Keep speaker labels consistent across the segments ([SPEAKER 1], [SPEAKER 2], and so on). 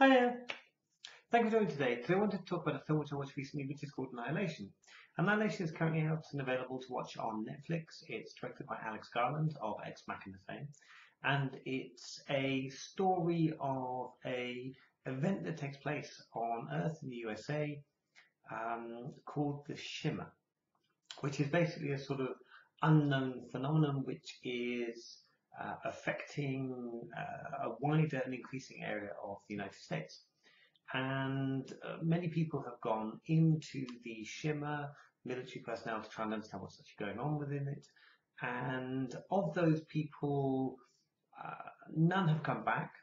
[SPEAKER 1] Hiya! Thank you for joining today. Today I wanted to talk about a film which I watched recently, which is called Annihilation. Annihilation is currently out and available to watch on Netflix. It's directed by Alex Garland of Ex Machina fame, and it's a story of a event that takes place on Earth in the USA, called the Shimmer, which is basically a sort of unknown phenomenon which is affecting a wider and increasing area of the United States. And many people have gone into the Shimmer military personnel to try and understand what's actually going on within it. And of those people, none have come back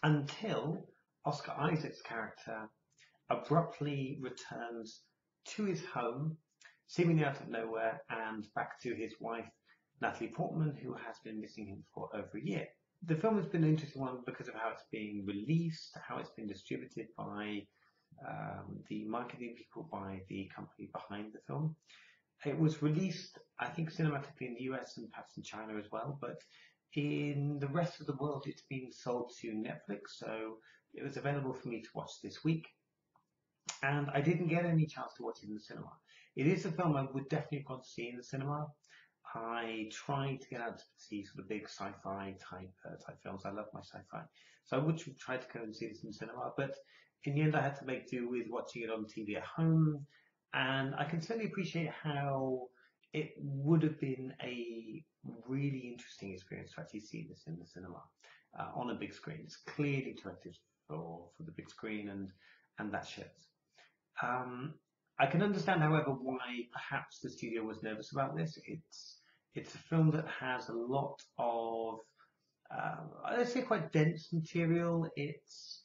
[SPEAKER 1] until Oscar Isaac's character abruptly returns to his home, seemingly out of nowhere, and back to his wife, Natalie Portman, who has been missing him for over a year. The film has been an interesting one because of how it's being released, how it's been distributed by the marketing people, by the company behind the film. It was released, I think, cinematically in the US and perhaps in China as well, but in the rest of the world it's being sold to Netflix, so it was available for me to watch this week. And I didn't get any chance to watch it in the cinema. It is a film I would definitely want to see in the cinema. I try to get out to see sort of big sci-fi type films. I love my sci-fi, so I would try to go and see this in the cinema. But in the end, I had to make do with watching it on TV at home, and I can certainly appreciate how it would have been a really interesting experience to actually see this in the cinema on a big screen. It's clearly directed for the big screen, and that shows. I can understand, however, why perhaps the studio was nervous about this. It's a film that has a lot of, let's say, quite dense material. It's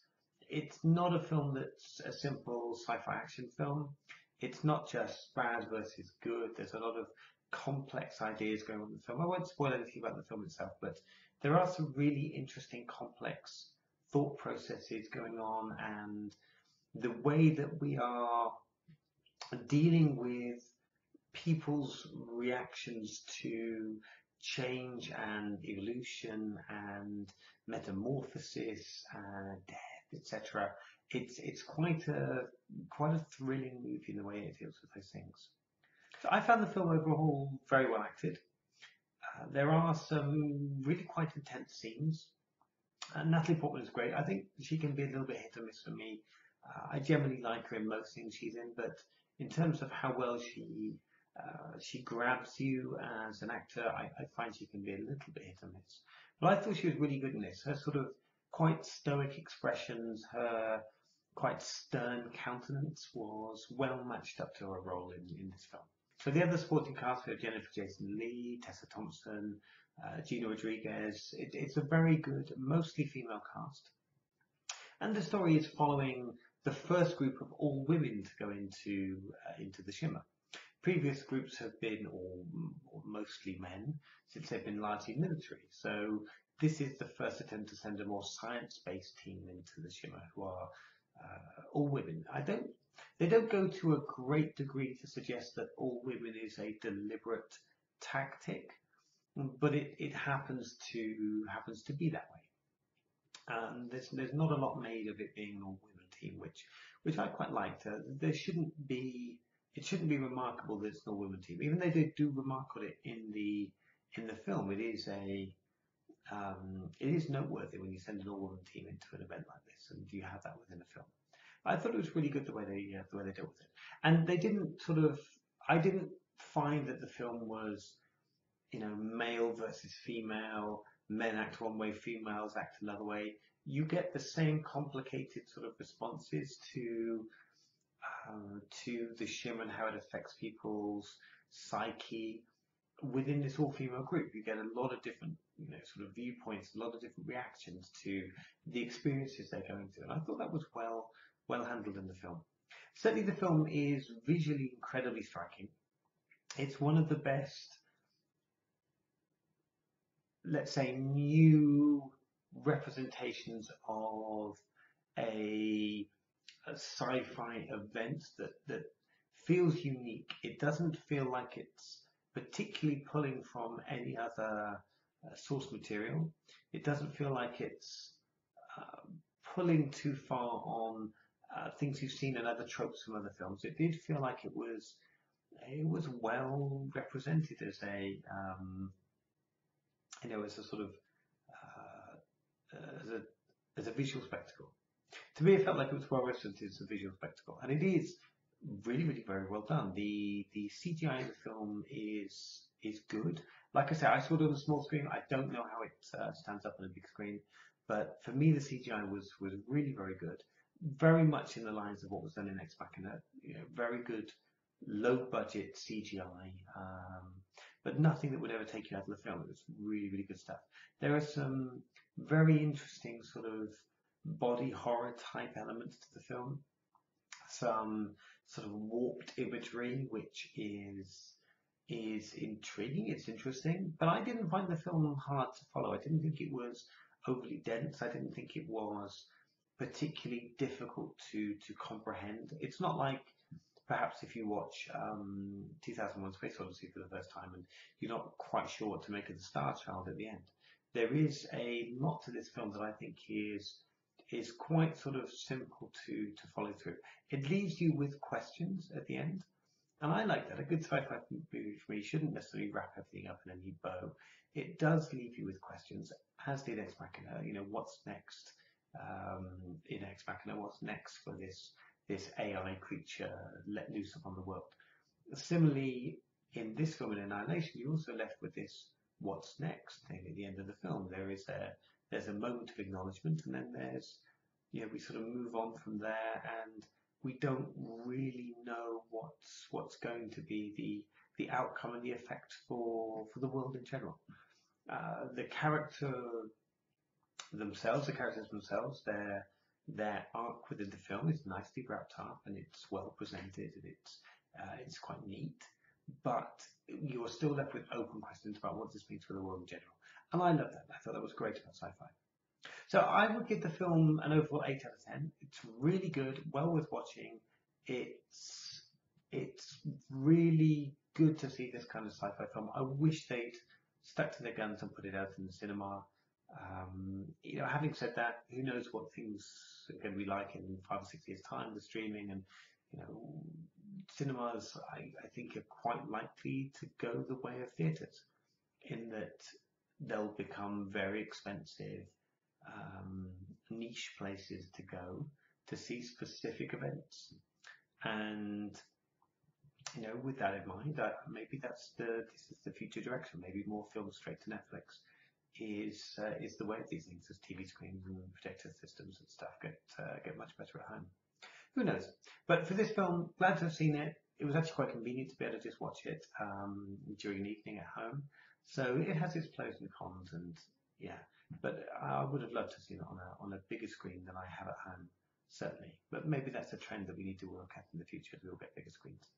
[SPEAKER 1] not a film that's a simple sci-fi action film. It's not just bad versus good. There's a lot of complex ideas going on in the film. I won't spoil anything about the film itself, but there are some really interesting, complex thought processes going on, and the way that we are dealing with people's reactions to change and evolution and metamorphosis and death, etc. It's quite a thrilling movie in the way it deals with those things. So I found the film overall very well acted. There are some really quite intense scenes. Natalie Portman is great. I think she can be a little bit hit or miss for me. I generally like her in most things she's in, but in terms of how well she grabs you as an actor, I find she can be a little bit hit or miss. But I thought she was really good in this. Her sort of quite stoic expressions, her quite stern countenance was well matched up to her role in this film. So the other supporting cast are Jennifer Jason Leigh, Tessa Thompson, Gina Rodriguez. It's a very good, mostly female cast. And the story is following the first group of all women to go into the Shimmer. Previous groups have been all mostly men, since they've been largely military. So this is the first attempt to send a more science-based team into the Shimmer, who are all women. They don't go to a great degree to suggest that all women is a deliberate tactic, but it happens to be that way. And there's not a lot made of it being an all-women team, which I quite liked. It shouldn't be remarkable that it's an all-women team, even though they do remark on it in the film. It is noteworthy when you send an all-women team into an event like this, and you have that within a film. I thought it was really good the way they dealt with it, and they didn't I didn't find that the film was, male versus female. Men act one way, females act another way. You get the same complicated sort of responses to the Shimmer and how it affects people's psyche within this all-female group. You get a lot of different, sort of viewpoints, a lot of different reactions to the experiences they're going through. And I thought that was well handled in the film. Certainly, the film is visually incredibly striking. It's one of the best, let's say, new representations of a sci-fi event that feels unique. It doesn't feel like it's particularly pulling from any other source material. It doesn't feel like it's pulling too far on things you've seen in other tropes from other films. It did feel like it was well represented as a as a sort of as a visual spectacle. To me, it felt like it was well represented as a visual spectacle, and it is really very well done. The CGI in the film is good. Like I said, I saw it on a small screen. I don't know how it stands up on a big screen, but for me, the CGI was really very good. Very much in the lines of what was done in Ex Machina. Very good, low budget CGI, but nothing that would ever take you out of the film. It was really good stuff. There are some very interesting sort of body horror type elements to the film. Some sort of warped imagery, which is intriguing. It's interesting, but I didn't find the film hard to follow. I didn't think it was overly dense. I didn't think it was particularly difficult to comprehend. It's not like perhaps if you watch 2001: Space Odyssey for the first time and you're not quite sure what to make of the Star Child at the end. There is a lot to this film that I think is quite sort of simple to follow through. It leaves you with questions at the end, and I like that. A good sci-fi movie for me shouldn't necessarily wrap everything up in a neat bow. It does leave you with questions, as did Ex Machina. What's next in Ex Machina? What's next for this AI creature let loose upon the world? Similarly, in this film, in Annihilation, you're also left with this what's next thing at the end of the film. There's a moment of acknowledgement, and then we sort of move on from there, and we don't really know what's going to be the outcome and the effect for the world in general. The characters themselves, their arc within the film is nicely wrapped up, and it's well presented, and it's quite neat. But you're still left with open questions about what this means for the world in general. And I love that. I thought that was great about sci-fi. So I would give the film an overall 8 out of 10. It's really good, well worth watching. It's really good to see this kind of sci-fi film. I wish they'd stuck to their guns and put it out in the cinema. Having said that, who knows what things are going to be like in 5 or 6 years' time, the streaming and cinemas, I think, are quite likely to go the way of theatres, in that they'll become very expensive niche places to go to see specific events. And with that in mind, maybe this is the future direction. Maybe more films straight to Netflix is the way of these things, as TV screens and projector systems and stuff get much better at home. Who knows? But for this film, glad to have seen it. It was actually quite convenient to be able to just watch it during an evening at home. So it has its pros and cons, and yeah. But I would have loved to have seen it on a bigger screen than I have at home, certainly. But maybe that's a trend that we need to work at in the future. We'll get bigger screens.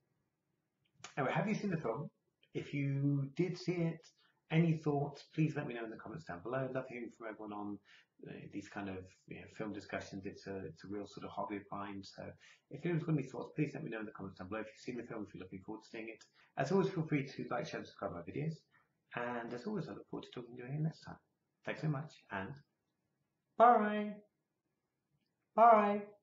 [SPEAKER 1] Anyway, have you seen the film? If you did see it, any thoughts, please let me know in the comments down below. I'd love hearing from everyone on these kind of film discussions. It's a real sort of hobby of mine. So if anyone's got any thoughts, please let me know in the comments down below. If you've seen the film, if you're looking forward to seeing it. As always, feel free to like, share, and subscribe my videos. And as always, I look forward to talking to you again next time. Thanks so much, and bye. Bye.